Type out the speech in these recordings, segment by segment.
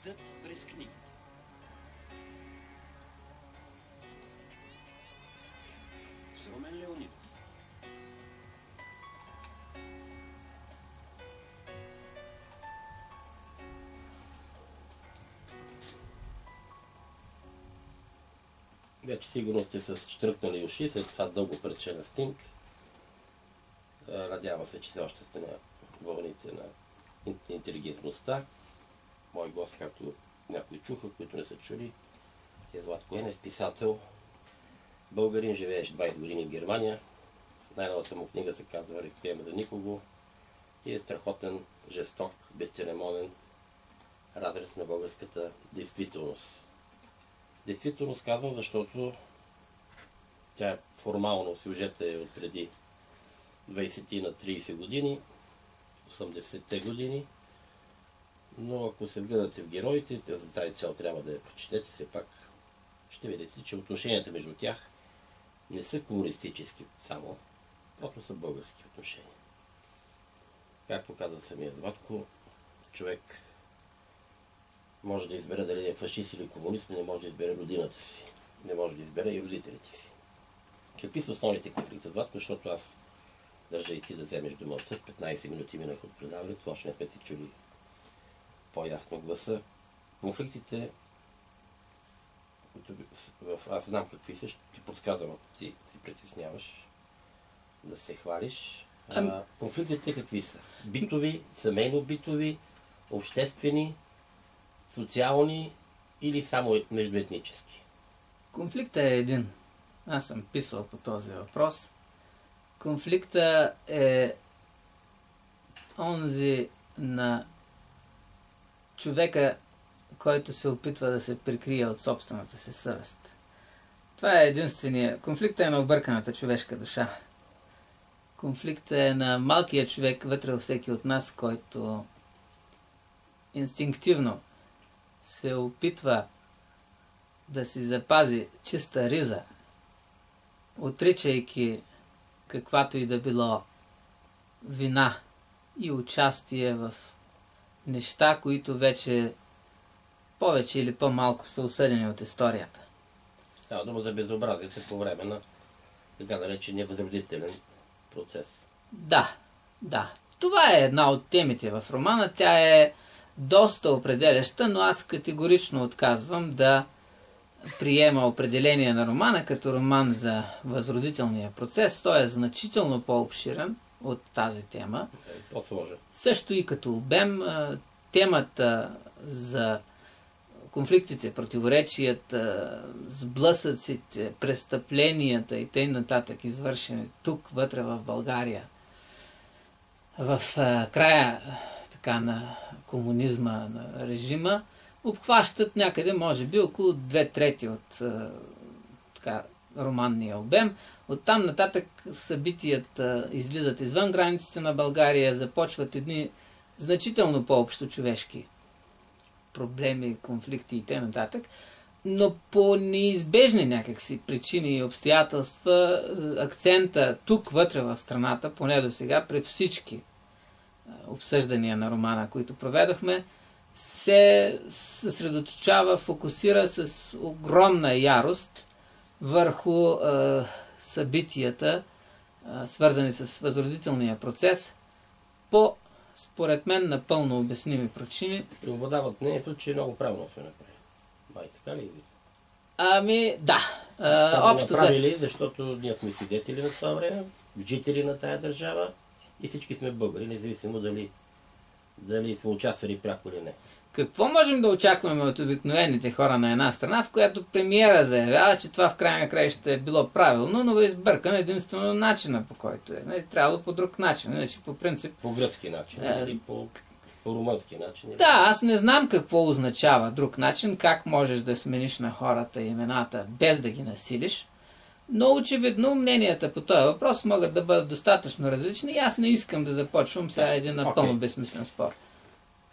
Светът през книгите. С Румен Леонидов. Вече сигурно сте с чтръкнали уши, след това дълго пречена снимк. Надявам се, че все още сте на вълните на интелигентността. Мой гост, както някои чуха, които не са чули, е Златко Енев, писател, българин, живееш 20 години в Германия. Най-новата му книга се казва "Реквием за никого" и е страхотен, жесток, безцеремонен разрез на българската действителност. Действителност казвам, защото тя е формално, сюжета е от преди 20 на 30 години, 80-те години, но ако се вгледате в героите, за тази цел трябва да я прочетете, все пак ще видите, че отношенията между тях не са комунистически само, просто са български отношения. Както каза самия Златко, човек може да избере дали е фашист или комунист, но не може да избере родината си. Не може да избере и родителите си. Какви са основните конфликти, Златко? Защото аз държа и ти да вземеш думата. 15 минути минах от предаването, още не сме ти чули по-ясно гласа. Конфликтите, които аз знам какви са, ще ти подсказвам, ако ти си притесняваш да се хвалиш. Конфликтите какви са? Битови, семейно-битови, обществени, социални или само междуетнически? Конфликтът е един. Аз съм писал по този въпрос. Конфликтът е онзи на човека, който се опитва да се прикрие от собствената си съвест. Това е единствения. Конфликтът е на обърканата човешка душа. Конфликтът е на малкия човек вътре във всеки от нас, който инстинктивно се опитва да си запази чиста риза, отричайки каквато и да било вина и участие в неща, които вече повече или по-малко са осъдени от историята. Става дума за безобразието по време на така наречения възродителен процес. Да. Това е една от темите в романа. Тя е доста определяща, но аз категорично отказвам да приема определение на романа като роман за възродителния процес. Той е значително по-обширен от тази тема. По-сложен. Също и като обем, темата за конфликтите, противоречията, сблъсъците, престъпленията и т.н. извършени тук, вътре в България, в края на комунизма, на режима, обхващат някъде, може би, около 2/3 от романния обем. Оттам нататък събитията излизат извън границите на България, започват едни значително по-общо човешки проблеми, конфликти и т.н. Но по неизбежни някакси причини и обстоятелства акцента тук, вътре в страната, поне до сега, пред всички обсъждания на романа, които проведохме, се съсредоточава, фокусира с огромна ярост върху събитията, свързани с възродителния процес, по, според мен, напълно обясними причини. Преобладават мнението, че е много правилно се направи. Май, така ли? Да. Общо направили, защото ние сме свидетели на това време, жители на тая държава и всички сме българи, независимо дали сме участвали пряко или не. Какво можем да очакваме от обикновените хора на една страна, в която премиера заявява, че това в края на краищата е било правилно, но е избъркан единствено начина, по който е. Трябвало по друг начин, иначе по принцип... По гръцки начин или по румънски начин. Да, аз не знам какво означава друг начин, как можеш да смениш на хората имената без да ги насилиш, но очевидно мненията по този въпрос могат да бъдат достатъчно различни и аз не искам да започвам сега един напълно безсмислен спор.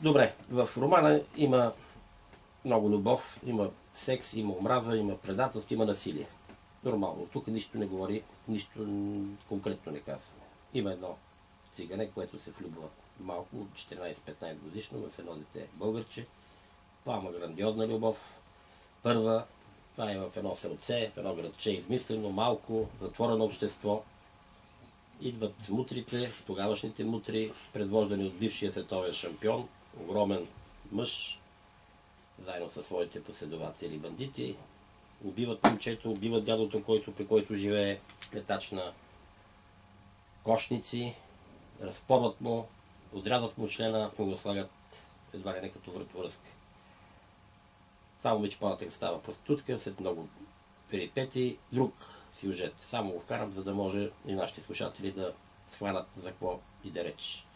Добре, в романа има много любов, има секс, има омраза, има предателство, има насилие. Нормално. Тук нищо не говори, нищо конкретно не казва. Има едно цигане, което се влюбва малко, 14-15 годишно, в едно дете българче Това има грандиозна любов. Първа, това е в едно селце, в едно градче, измислено, малко, затворено общество. Идват мутрите, тогавашните мутри, предвождани от бившия световен шампион, огромен мъж, заедно със своите последователи бандити. Убиват момчето, убиват дядото, при който живее, метач на кошници, разпорват му, отрязат му члена, му го слагат едва ли не като вратовръзка. Това момиче по-нататък става проститутка, след много перипети, друг сюжет. Само го вкарам, за да може и нашите слушатели да схванат за какво иде реч.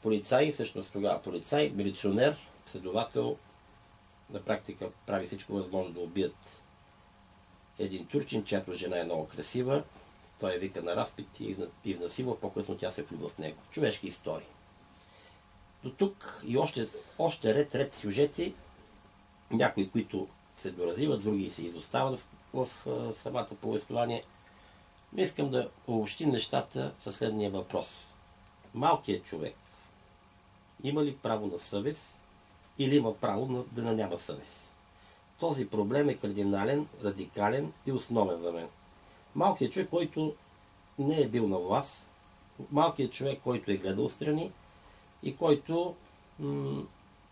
Полицай, всъщност тогава полицай, милиционер, следовател, на практика прави всичко възможно да убият един турчин, чиято жена е много красива. Той е вика на разпит и изнасилва, по-късно тя се влюбва в него. Човешки истории. До тук и още ред сюжети, някои, които се доразвиват, други се изостават в самата повествование. Искам да обобщим нещата със следния въпрос. Малкият човек има ли право на съвест или има право да няма съвест? Този проблем е кардинален, радикален и основен за мен. Малкият човек, който не е бил на власт, малкият човек, който е гледал страни и който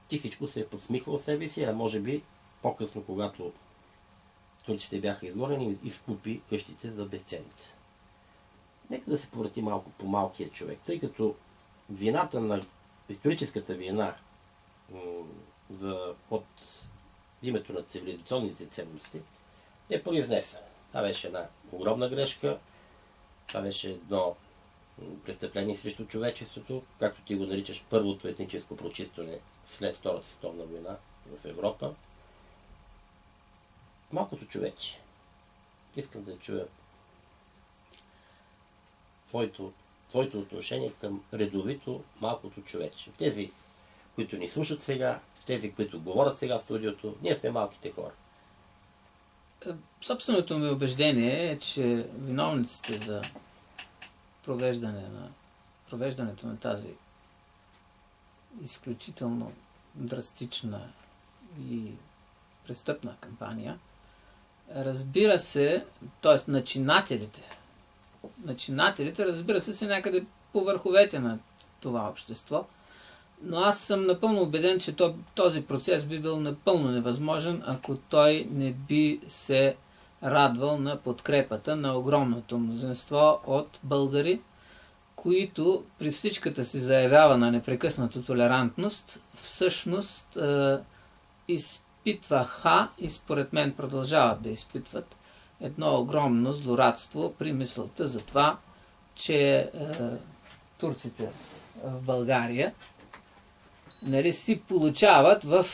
тихичко се е подсмихвал себе си, а може би по-късно, когато турците бяха изгонени, изкупи къщите за безценница. Нека да се поврати малко по малкия човек, тъй като вината на историческата вина от името на цивилизационните ценности е произнесена. Това беше една огромна грешка, това беше едно престъпление срещу човечеството, както ти го наричаш, първото етническо прочистване след Втората световна война в Европа. Малкото човече. Искам да чуя твоето отношение към редовито малкото човече. Тези, които ни слушат сега, тези, които говорят сега в студиото, ние сме малките хора. Собственото ми убеждение е, че виновниците за провеждането на тази изключително драстична и престъпна кампания, разбира се, т.е. начинателите, разбира се, са някъде по върховете на това общество, но аз съм напълно убеден, че този процес би бил напълно невъзможен, ако той не би се радвал на подкрепата на огромното мнозинство от българи, които при всичката си заявявана непрекъснато толерантност всъщност изпитваха и според мен продължават да изпитват едно огромно злорадство при мисълта за това, че турците в България си получават в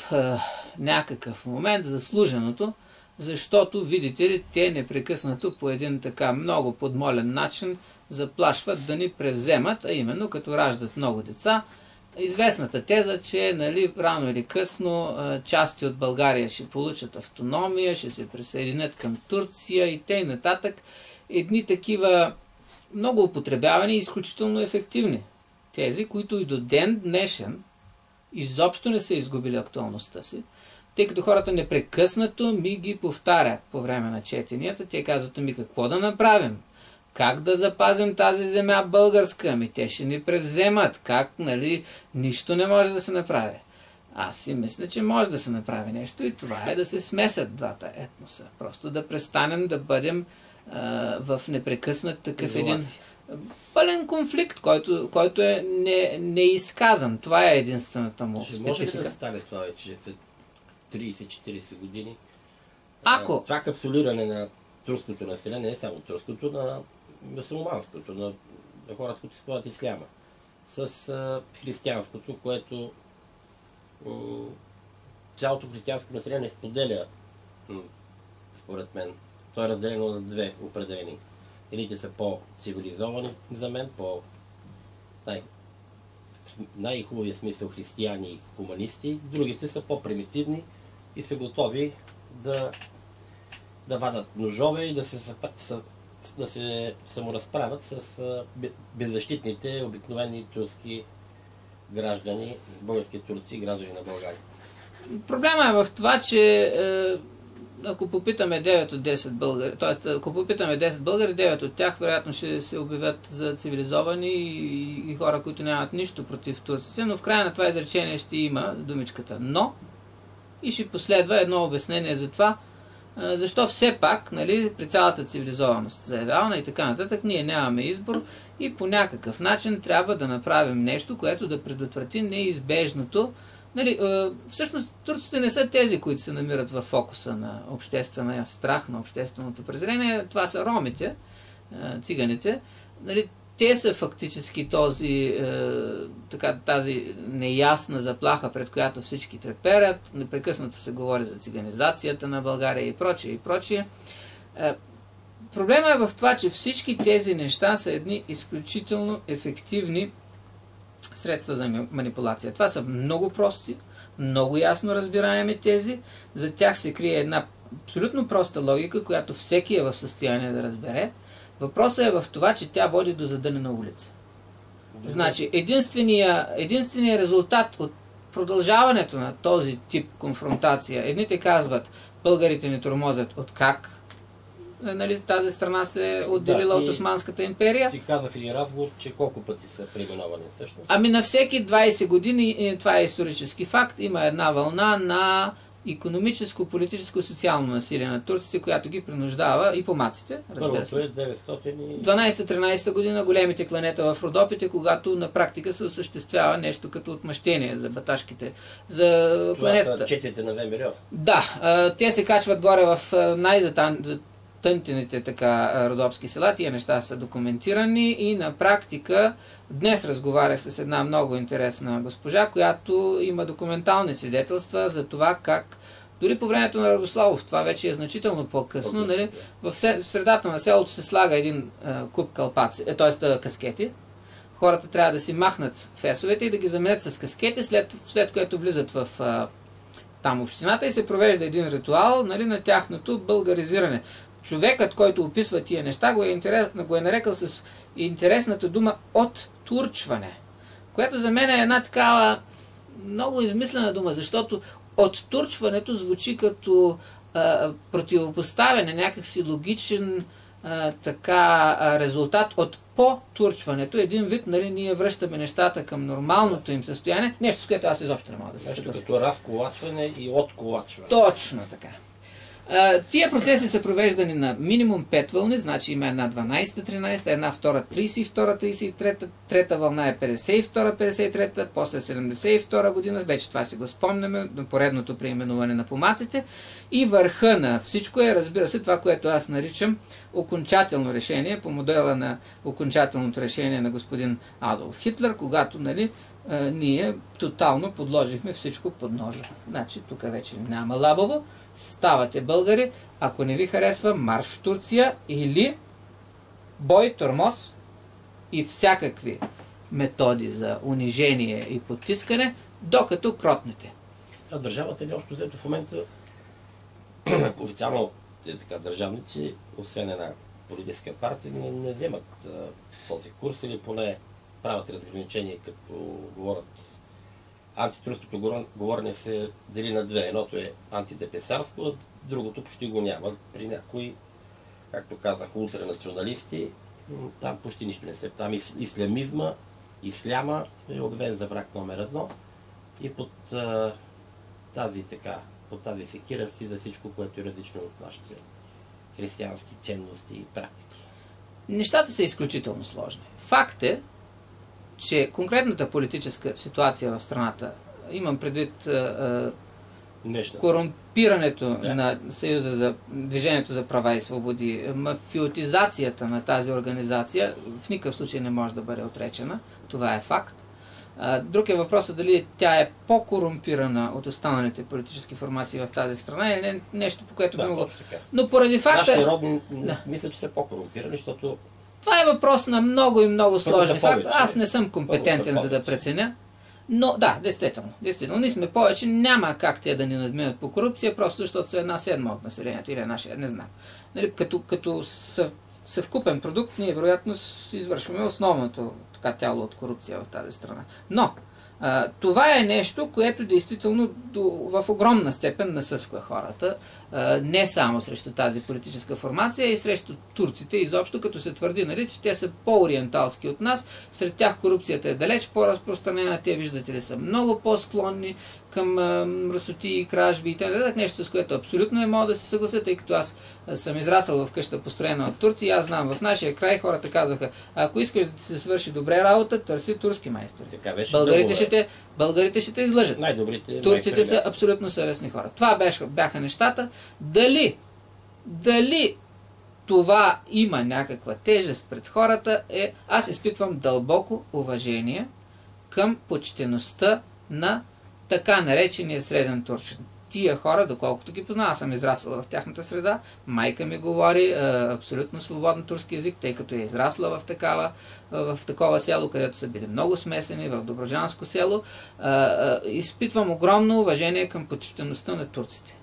някакъв момент заслуженото, защото, видите ли, те непрекъснато по един така много подмолен начин заплашват да ни превземат, а именно като раждат много деца. Известната теза, че рано или късно части от България ще получат автономия, ще се присъединят към Турция и т.н. Едни такива много употребявани и изключително ефективни тези, които и до ден днешен изобщо не са изгубили актуалността си, тъй като хората непрекъснато ми ги повтарят по време на четенията. Те казват ми какво да направим, как да запазим тази земя българска, те ще ни превземат, как, нищо не може да се направи. Аз си мисля, че може да се направи нещо и това е да се смесят двата етноса. Просто да престанем да бъдем в непрекъснат такъв един пълен конфликт, който е неизказан. Това е единствената му специфика. Може ли да стане това вече след 30-40 години? Ако... Това капсулиране на турското население, не само турското, на мюсюлманското, на хората, които използват исляма, с християнското, което цялото християнско население споделя, според мен. То е разделено на две определени. Едните са по-цивилизовани за мен, най-хубавия смисъл християни и хуманисти, другите са по-примитивни и са готови да вадат ножове и да се саморазправят с беззащитните обикновени турски граждани, български турци, граждани на България? Проблема е в това, че ако попитаме 9 от 10 българи, т.е. ако попитаме 10 българи, 9 от тях вероятно ще се обявят за цивилизовани и хора, които нямат нищо против турците, но в края на това изречение ще има думичката «но» и ще последва едно обяснение за това, защо все пак, нали, при цялата цивилизованост заявявана и така нататък, ние нямаме избор и по някакъв начин трябва да направим нещо, което да предотврати неизбежното. Нали, всъщност турците не са тези, които се намират в фокуса на обществения страх, на общественото презрение. Това са ромите, циганите. Нали, те са фактически тази неясна заплаха, пред която всички треперят. Непрекъснато се говори за циганизацията на България и прочие, и прочие. Проблема е в това, че всички тези неща са едни изключително ефективни средства за манипулация. Това са много прости, много ясно разбираеми тези. За тях се крие една абсолютно проста логика, която всеки е в състояние да разбере. Въпросът е в това, че тя води до задънена улица. Значи, единственият резултат от продължаването на този тип конфронтация, едните казват, българите ни тормозят от как, нали, тази страна се е отделила от Османската империя. Ти каза в един разговор, че колко пъти са преименовани всъщност? Ами на всеки 20 години, това е исторически факт, има една вълна на икономическо, политическо и социално насилие на турците, която ги принуждава и помаците. Първото е 900 12-13 година големите кланета в Родопите, когато на практика се осъществява нещо като отмъщение за баташките. За кланетата. Това са четите на ВМРО. Да, те се качват горе в най-затънтените така родопски села. Тия неща са документирани и на практика днес разговарях с една много интересна госпожа, която има документални свидетелства за това как дори по времето на Радославов, това вече е значително по-късно, нали, в средата на селото се слага един куп калпаци, т.е. каскети. Хората трябва да си махнат фесовете и да ги заменят с каскети, след което влизат в там общината и се провежда един ритуал, нали, на тяхното българизиране. Човекът, който описва тия неща, го е нарекал с интересната дума оттурчване, което за мен е една такава много измислена дума, защото оттурчването звучи като противопоставяне, някакси логичен резултат от по-турчването. Един вид, нали, ние връщаме нещата към нормалното им състояние, нещо с което аз изобщо не мога да се съглася. Нещо като разколачване и отковачване. Точно така. Тия процеси са провеждани на минимум 5 вълни, значи има една 12-13, една втора 32-33, трета вълна е 52-53, после 72 година, вече това си го спомняме, на поредното преименуване на помаците. И върха на всичко е, разбира се, това, което аз наричам окончателно решение, по модела на окончателното решение на господин Адолф Хитлер, когато, нали, ние тотално подложихме всичко под ножа. Значи, тук вече няма лабаво. Ставате българи, ако не ви харесва, марш в Турция или бой, тормоз и всякакви методи за унижение и потискане, докато кротнете. А държавата ли общо взето в момента официално държавници, освен една политическа партия, не вземат този курс или поне правят разграничение, като говорят. Антитурското говорене се дели на две. Едното е антидепесарско, другото почти го няма. При някои, както казах, ултранационалисти, там почти нищо не се. Там ислямизма, исляма е обявен за враг номер 1 и под тази секира влиза всичко, което е различно от нашите християнски ценности и практики. Нещата са изключително сложни. Факт е, че конкретната политическа ситуация в страната, имам предвид корумпирането на Съюза за Движението за права и свободи, мафиотизацията на тази организация в никакъв случай не може да бъде отречена. Това е факт. Друг е въпросът дали тя е по-корумпирана от останалите политически формации в тази страна или нещо, по което би могло. Но поради факта... Нашите родни мисля, че са по-корумпирани, защото... Това е въпрос на много и много сложни факти. Аз не съм компетентен за да преценя. Но да, действително. Ние сме повече. Няма как те да ни надминат по корупция, просто защото са 1/7 от населението или не знам. Нали, като съвкупен продукт, ние вероятно извършваме основното тяло от корупция в тази страна. Но Това е нещо, което действително в огромна степен насъсква хората. Не само срещу тази политическа формация, и срещу турците изобщо, като се твърди, нали, че те са по-ориенталски от нас. Сред тях корупцията е далеч по-разпространена. Те, виждате ли, са много по-склонни към мръсоти и кражби и т.н. Нещо, с което абсолютно не мога да се съглася, тъй като аз съм израсъл в къща, построена от турци, и аз знам, в нашия край хората казваха: ако искаш да ти се свърши добре работа, търси турски майстори. Българите ще те излъжат. Турците са абсолютно съвестни хора. Това бяха нещата. Дали това има някаква тежест пред хората, аз изпитвам дълбоко уважение към почтеността на така наречения среден турчин. Тия хора, доколкото ги познавам, аз съм израсла в тяхната среда, майка ми говори абсолютно свободно турски език, тъй като е израсла в такова село, където са били много смесени, в Добруджанско село. Изпитвам огромно уважение към почтеността на турците.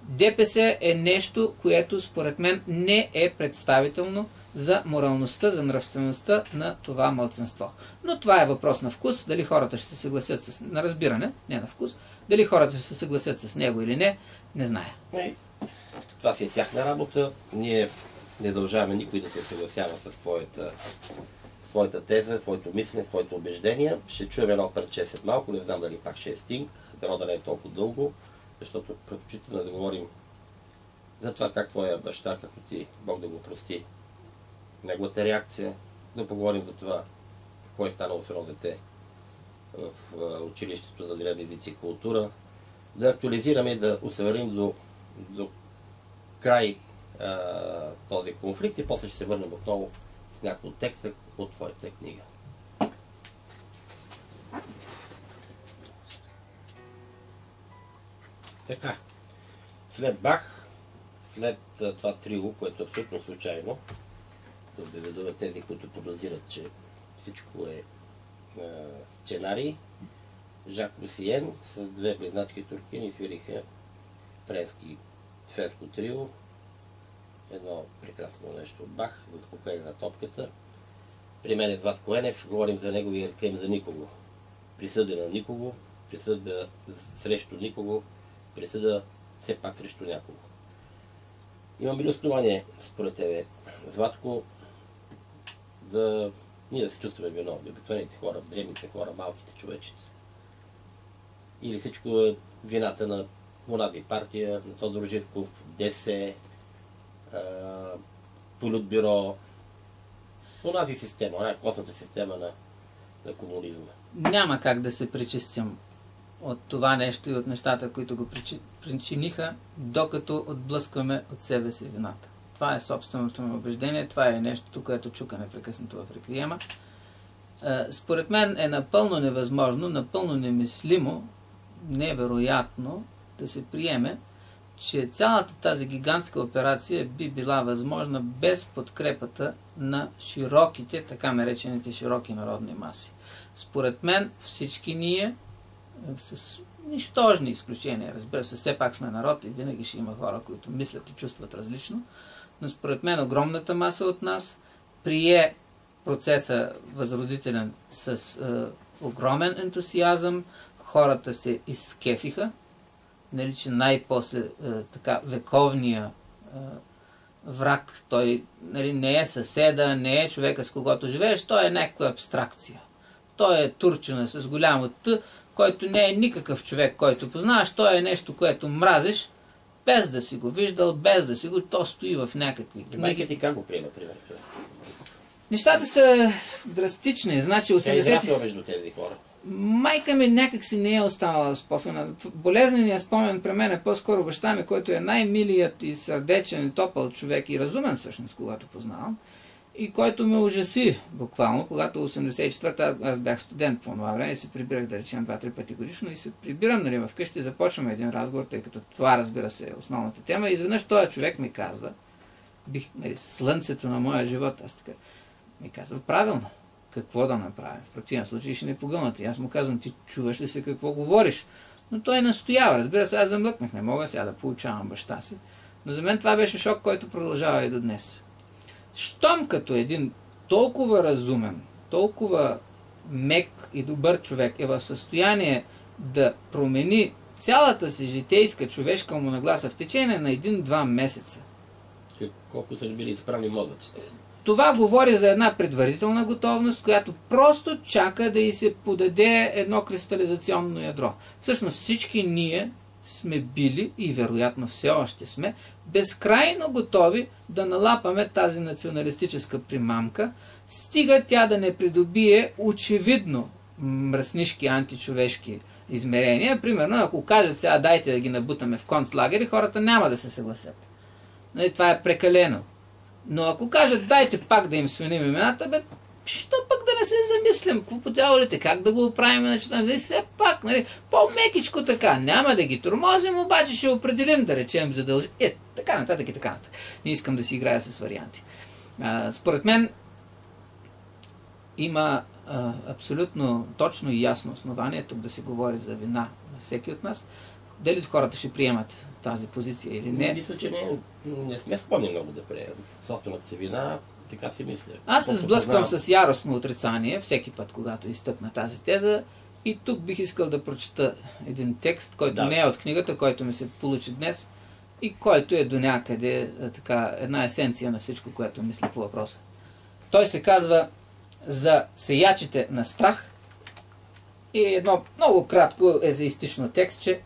ДПС е нещо, което според мен не е представително за моралността, за нравствеността на това малцинство. Но това е въпрос на вкус. Дали хората ще се съгласят на разбиране, не на вкус, дали хората ще се съгласят с него или не, не зная. Това си е тяхна работа. Ние не дължаваме никой да се съгласява с своята теза, своето мислене, своите убеждения. Ще чуем едно парче след малко, не знам дали пак ще е стинг, дано да не е толкова дълго, защото предпочитаме да говорим за това как твоя баща, като ти, Бог да го прости, неговата реакция, да поговорим за това какво е станало с едно дете в училището за древни езици и култура, да актуализираме и да усъвърним до край този конфликт и после ще се върнем отново с някакво текста от твоята книга. Така, след Бах, след това трио, което е абсолютно случайно, да доведува тези, които подозират, че всичко е сценарий, Жак Люсиен с две близначки туркини свириха френско трио, едно прекрасно нещо от Бах, за успокоение на топката. При мен е Златко Енев, говорим за неговия реквием за никого. Присъда на никого, присъда срещу никого, присъда все пак срещу някого. Имам ли основание, според тебе, Златко, ние да се чувстваме виновни, обикновените хора, древните хора, малките човечета? Или всичко е вината на онази партия, на Тодор Живков, ДС, Политбюро, онази система, най-косната система на комунизма? Няма как да се причистим от това нещо и от нещата, които го причиниха, докато отблъскваме от себе си вината. Това е собственото ми убеждение, това е нещото, което чука непрекъснато в реквиема. Според мен е напълно невъзможно, напълно немислимо, невероятно да се приеме, че цялата тази гигантска операция би била възможна без подкрепата на широките, така наречените широки народни маси. Според мен всички ние, с нищожни изключения, разбира се, все пак сме народ и винаги ще има хора, които мислят и чувстват различно, но според мен огромната маса от нас прие процеса възродителен с огромен ентусиазъм, хората се изкефиха, нали, че най-после така вековния враг, той, нали, не е съседа, не е човека, с когото живееш, той е някаква абстракция. Той е турчина с голямо Т, който не е никакъв човек, който познаваш, той е нещо, което мразиш, без да си го виждал, без да си го, то стои в някакви книги. Майка ти как го приема, примерно? Нещата са драстични. Значи 80... Тя е израсла между тези хора. Майка ми някак си не е останала спофена. Болезненият спомен при мен е по-скоро баща ми, който е най-милият и сърдечен и топъл човек и разумен всъщност, когато познавам. И който ме ужаси буквално, когато 84-та, аз бях студент по това време и се прибирах, да речем, 2-3 пъти годишно и се прибирам, нали, вкъщи, започваме един разговор, тъй като това, разбира се, е основната тема. И изведнъж този човек ми казва, нали, слънцето на моя живот, аз така, ми казва, правилно, какво да направим? В противен случай ще не погълнат. И аз му казвам, ти чуваш ли се какво говориш? Но той настоява, разбира се, аз замлъкнах, не мога сега да получавам баща си. Но за мен това беше шок, който продължава и до днес. Щом като един толкова разумен, толкова мек и добър човек е в състояние да промени цялата си житейска човешка му нагласа в течение на 1-2 месеца. Колко са били изправни мозъците? Това говори за една предварителна готовност, която просто чака да й се подаде едно кристализационно ядро. Всъщност всички ние сме били и вероятно все още сме безкрайно готови да налапаме тази националистическа примамка, стига тя да не придобие очевидно мръснишки античовешки измерения. Примерно, ако кажат сега дайте да ги набутаме в концлагери, хората няма да се съгласят. Това е прекалено. Но ако кажат дайте пак да им свиним имената, що пък да не се замислям, какво по дяволите, как да го оправим, все пак, по-мекичко така, няма да ги тормозим, обаче ще определим, да речем, задължи. Така нататък и така нататък. Не искам да си играя с варианти. Според мен има абсолютно точно и ясно основание тук да се говори за вина на всеки от нас. Дали хората ще приемат тази позиция или не? Мисля, че не сме склонни много да приемем собствената си вина, така си мисля. Аз се сблъсквам с яростно отрицание всеки път, когато изтъкна тази теза. И тук бих искал да прочета един текст, който не е от книгата, който ми се получи днес и който е до някъде така, една есенция на всичко, което мисля по въпроса. Той се казва за сеячите на страх и едно много кратко езеистично текстче,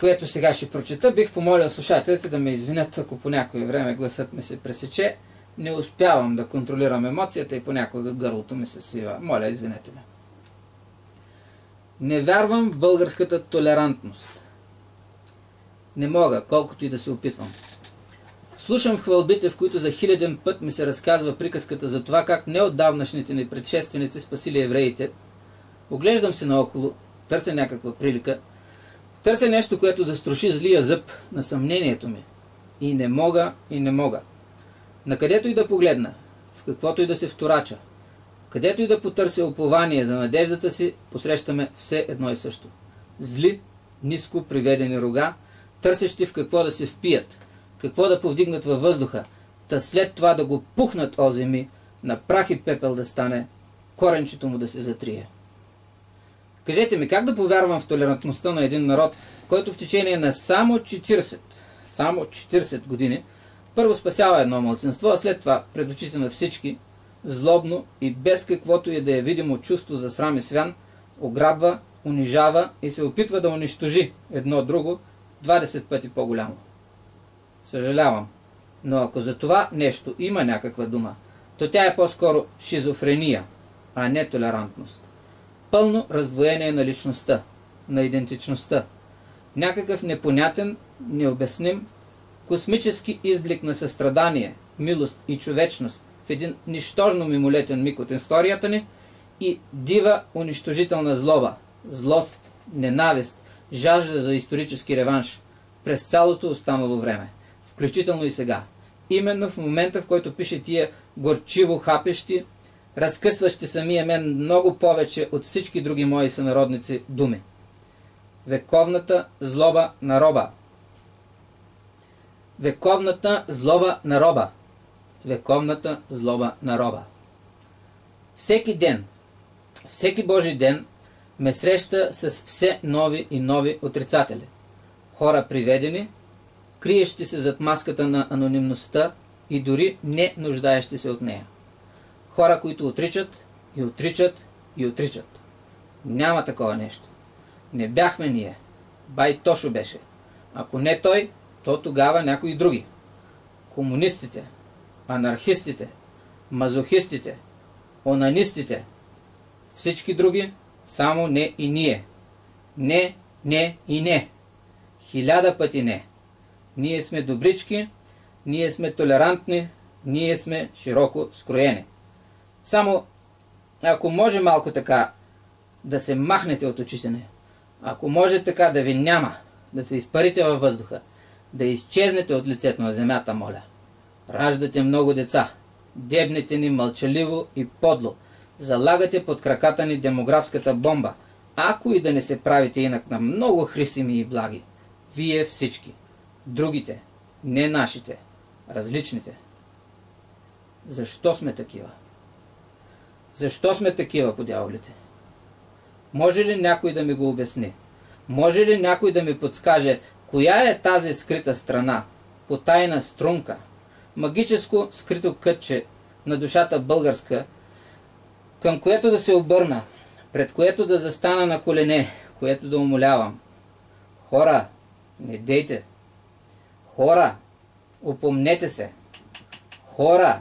което сега ще прочета. Бих помолил слушателите да ме извинят, ако по някое време гласът ми се пресече. Не успявам да контролирам емоцията и понякога гърлото ми се свива. Моля, извинете ме. Не вярвам в българската толерантност. Не мога, колкото и да се опитвам. Слушам хвалбите, в които за хиляден път ми се разказва приказката за това, как неотдавнашните ни предшественици спасили евреите. Оглеждам се наоколо, търся някаква прилика, търся нещо, което да струши злия зъб на съмнението ми. И не мога, и не мога. Накъдето и да погледна, в каквото и да се вторача, където и да потърся упование за надеждата си, посрещаме все едно и също. Зли, ниско приведени рога, търсещи в какво да се впият, какво да повдигнат във въздуха, та след това да го пухнат о земи, на прах и пепел да стане, коренчето му да се затрие. Кажете ми, как да повярвам в толерантността на един народ, който в течение на само 40 години първо спасява едно малцинство, а след това пред очите на всички, злобно и без каквото и да е видимо чувство за срам и свян, ограбва, унижава и се опитва да унищожи едно друго 20 пъти по-голямо. Съжалявам, но ако за това нещо има някаква дума, то тя е по-скоро шизофрения, а не толерантност. Пълно раздвоение на личността, на идентичността. Някакъв непонятен, необясним, космически изблик на състрадание, милост и човечност в един нищожно мимолетен миг от историята ни и дива унищожителна злоба, злост, ненавист, жажда за исторически реванш през цялото останало време, включително и сега. Именно в момента, в който пише тия горчиво хапещи, разкъсващи самия мен много повече от всички други мои сънародници думи. Вековната злоба на роба. Вековната злоба на роба. Вековната злоба на роба. Всеки ден, всеки Божий ден ме среща с все нови и нови отрицатели. Хора приведени, криещи се зад маската на анонимността и дори не нуждаещи се от нея. Хора, които отричат и отричат и отричат. Няма такова нещо. Не бяхме ние. Бай Тошо беше. Ако не той, то тогава някои други. Комунистите, анархистите, мазохистите, онанистите, всички други, само не и ние. Не, не и не. 1000 пъти не. Ние сме добрички, ние сме толерантни, ние сме широко скроени. Само, ако може малко така да се махнете от очите ни, ако може така да ви няма, да се изпарите във въздуха, да изчезнете от лицето на земята, моля. Раждате много деца, дебнете ни мълчаливо и подло, залагате под краката ни демографската бомба, ако и да не се правите инак на много хрисими и благи. Вие всички, другите, не нашите, различните. Защо сме такива? Защо сме такива, по дяволите? Може ли някой да ми го обясни? Може ли някой да ми подскаже, коя е тази скрита страна, потайна струнка, магическо скрито кътче на душата българска, към което да се обърна, пред което да застана на колене, което да умолявам? Хора, не дейте! Хора, упомнете се! Хора,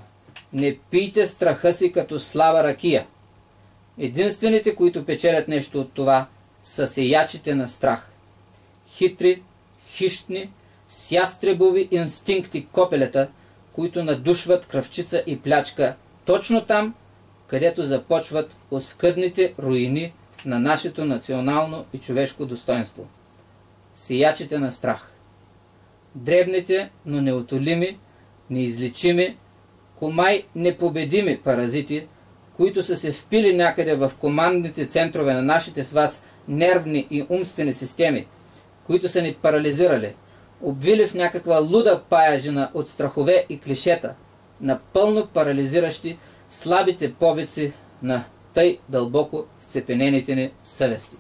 не пийте страха си като слаба ракия! Единствените, които печелят нещо от това, са сеячите на страх. Хитри, хищни, с ястребови инстинкти копелета, които надушват кръвчица и плячка точно там, където започват оскъдните руини на нашето национално и човешко достоинство. Сеячите на страх. Дребните, но неутолими, неизлечими, комай непобедими паразити, които са се впили някъде в командните центрове на нашите с вас нервни и умствени системи, които са ни парализирали, обвили в някаква луда паяжина от страхове и клишета, напълно парализиращи слабите повици на тъй дълбоко вцепенените ни съвести.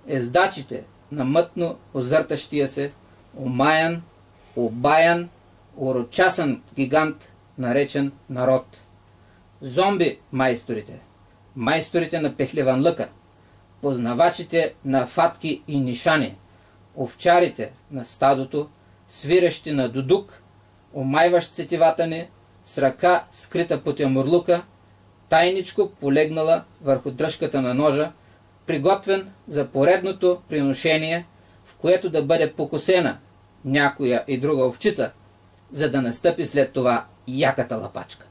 Ездачите на мътно озъртащия се, омаян, обаян, урочасан гигант, наречен народ. Зомби майсторите, майсторите на пехливанлъка, познавачите на фатки и нишани, овчарите на стадото, свирещи на дудук, омайващ сетивата ни, с ръка скрита под ямурлука, тайничко полегнала върху дръжката на ножа, приготвен за поредното приношение, в което да бъде покосена някоя и друга овчица, за да настъпи след това яката лапачка.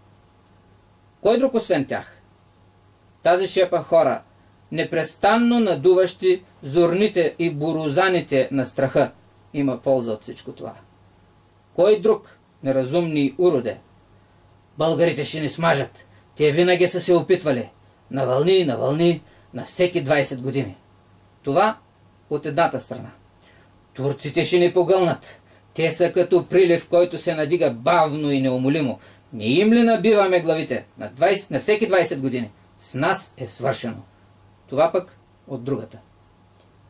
Кой друг освен тях? Тази шепа хора, непрестанно надуващи зорните и борозаните на страха, има полза от всичко това. Кой друг, неразумни уроде? Българите ще ни смажат. Те винаги са се опитвали. На вълни, на всеки 20 години. Това от едната страна. Турците ще ни погълнат. Те са като прилив, който се надига бавно и неумолимо. Не им ли набиваме главите? На всеки 20 години. С нас е свършено. Това пък от другата.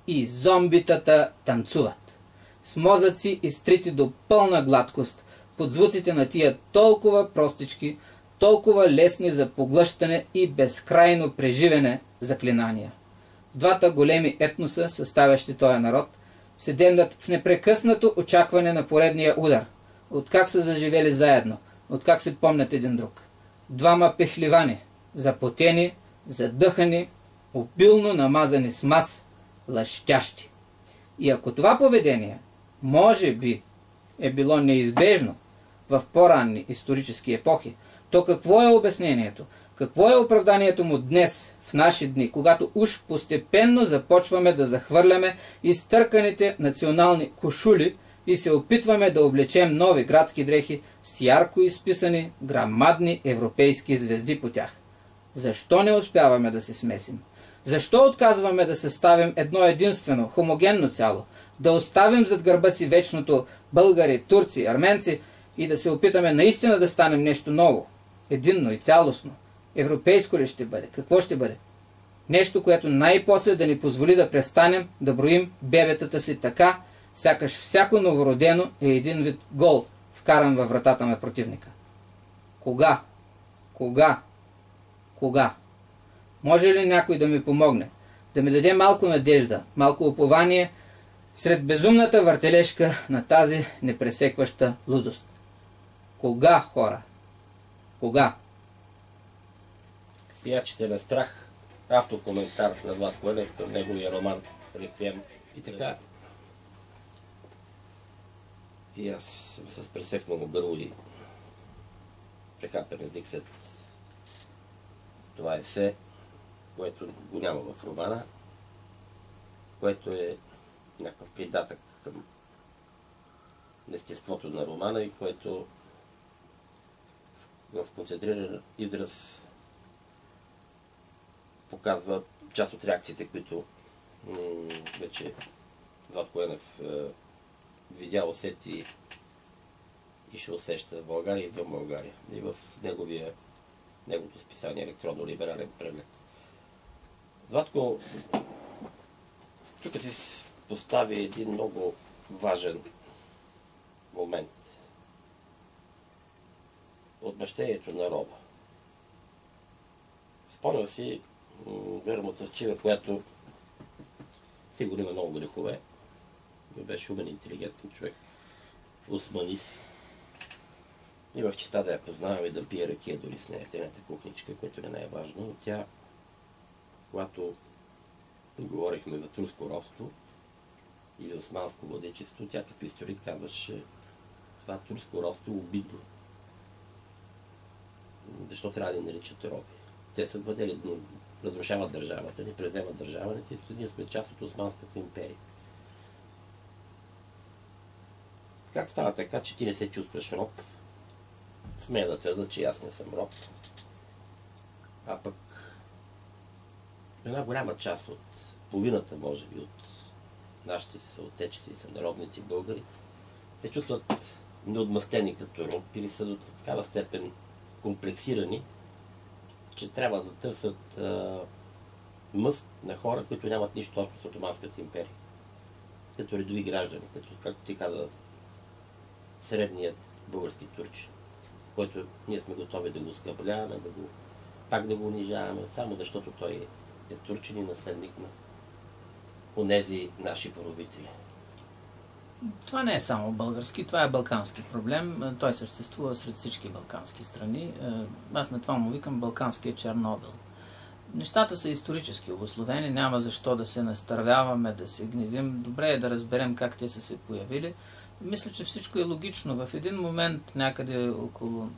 И зомбитата танцуват. С мозъци изтрити до пълна гладкост, под звуците на тия толкова простички, толкова лесни за поглъщане и безкрайно преживене заклинания. Двата големи етноса, съставящи този народ, се демнат в непрекъснато очакване на поредния удар, откак са заживели заедно, откак се помнят един друг. Двама пехливани, запотени, задъхани, обилно намазани с мас, лъщящи. И ако това поведение, може би, е било неизбежно в по-ранни исторически епохи, то какво е обяснението? Какво е оправданието му днес, в наши дни, когато уж постепенно започваме да захвърляме изтърканите национални кошули и се опитваме да облечем нови градски дрехи с ярко изписани грамадни европейски звезди по тях? Защо не успяваме да се смесим? Защо отказваме да съставим едно единствено, хомогенно цяло, да оставим зад гърба си вечното българи, турци, арменци и да се опитаме наистина да станем нещо ново, единно и цялостно? Европейско ли ще бъде? Какво ще бъде? Нещо, което най-после да ни позволи да престанем да броим бебетата си така, сякаш всяко новородено е един вид гол, вкаран във вратата на противника. Кога? Кога? Кога? Може ли някой да ми помогне? Да ми даде малко надежда, малко упование сред безумната въртележка на тази непресекваща лудост? Кога, хора? Кога? Сиячите на страх, автокоментар на Влад Коенев към неговия роман Реквием. И така. И аз съм с пресекнало гърло и прехапен език след това есе, което го няма в романа, което е някакъв придатък към естеството на романа и което в концентриран израз показва част от реакциите, които вече Влад Коенев видя, усети и ще усеща в България и извън България. И в неговия неговото списание електронно-либерален преглед. Златко, тук ти постави един много важен момент. Отмъщението на роба. Спомням си Вера Мутафчиева, която сигурно има много грехове. Беше умен, интелигентен човек. Османист. Имах честа да я познавам и да пия ракия дори с нея. Тяната кухничка, което не е важно. Тя, когато говорихме за турско робство или османско владичество, тя като историк казваше, това турско робство е обидно. Защо трябва да ни наричат роби? Те са бъдели да ни разрушават държавата, ни преземат държавата и ние сме част от Османската империя. Как става така, че ти не се чувстваш роб? Смея да твърда, че аз не съм роб. А пък една голяма част от половината, може би, от нашите съотечества и сънародници българи се чувстват неотмъстени като роб или са до такава степен комплексирани, че трябва да търсят мъст на хора, които нямат нищо общо с Отоманската империя. Като редови граждани, като, както ти каза, средният български турчин, който ние сме готови да го оскърбляваме, пак да го унижаваме, само защото той е турчин и наследник на онези наши правители. Това не е само български, това е балкански проблем. Той съществува сред всички балкански страни. Аз на това му викам балканския Чернобил. Нещата са исторически обусловени, няма защо да се настървяваме, да се гневим. Добре е да разберем как те са се появили. Мисля, че всичко е логично. В един момент, някъде около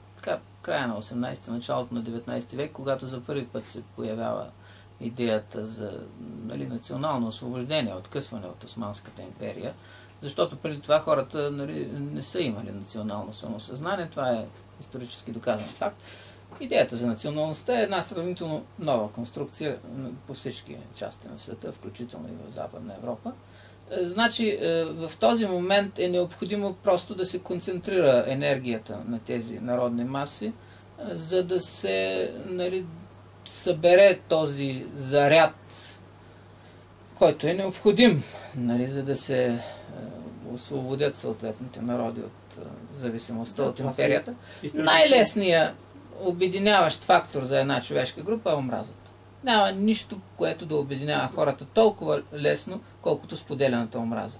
края на 18-ти, началото на 19 век, когато за първи път се появява идеята за национално освобождение, откъсване от Османската империя, защото преди това хората не са имали национално самосъзнание. Това е исторически доказан факт. Идеята за националността е една сравнително нова конструкция по всички части на света, включително и в Западна Европа. Значи, в този момент е необходимо просто да се концентрира енергията на тези народни маси, за да се събере този заряд, който е необходим, за да се освободят съответните народи от зависимостта от империята. Най-лесният обединяващ фактор за една човешка група е омразата. Няма нищо, което да обединява хората толкова лесно, колкото споделената омраза.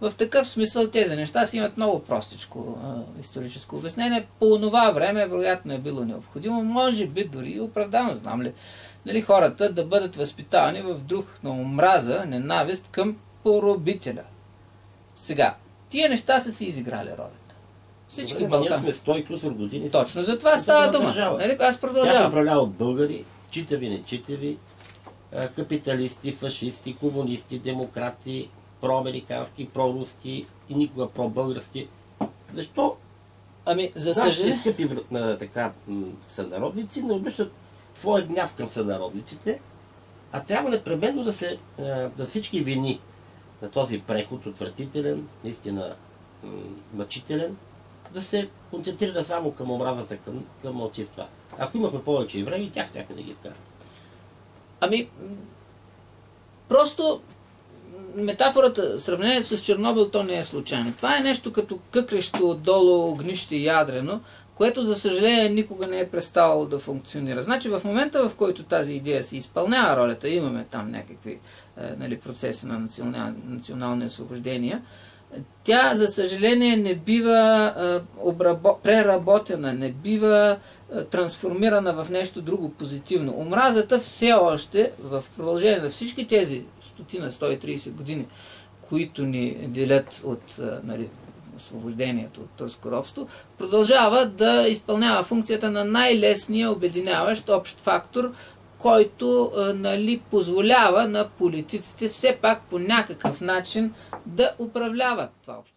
В такъв смисъл тези неща си имат много простичко историческо обяснение. По това време, вероятно е било необходимо, може би дори и оправдано, знам ли, хората да бъдат възпитавани в дух на омраза, ненавист към поробителя. Сега, тия неща са си изиграли ролята. Всички Балкани. Ние сме 100 плюс години. Точно, за това става дума. Аз продължавам. Тя се управлява от българи, читави, нечитави, капиталисти, фашисти, комунисти, демократи, проамерикански, проруски и никога пробългарски. Защо за съжаление, скъпи сънародници не обръщат своя гняв към сънародниците, а трябва непременно да всички вини на този преход, отвратителен, наистина мъчителен, да се концентрира само към омразата към малцинствата. Ако имахме повече евреи, тях да ги вкарат. Просто метафората, сравнението с Чернобил, то не е случайно. Това е нещо като къкрещо отдолу огнище ядрено, което за съжаление никога не е преставало да функционира. Значи в момента, в който тази идея си изпълнява ролята, имаме там някакви процеси на национални освобождения, тя за съжаление не бива преработена, не бива трансформирана в нещо друго позитивно. Омразата все още в продължение на всички тези 130 години, които ни делят от освобождението от турско робство, продължава да изпълнява функцията на най-лесния обединяващ общ фактор, който позволява на политиците все пак по някакъв начин да управляват това общество.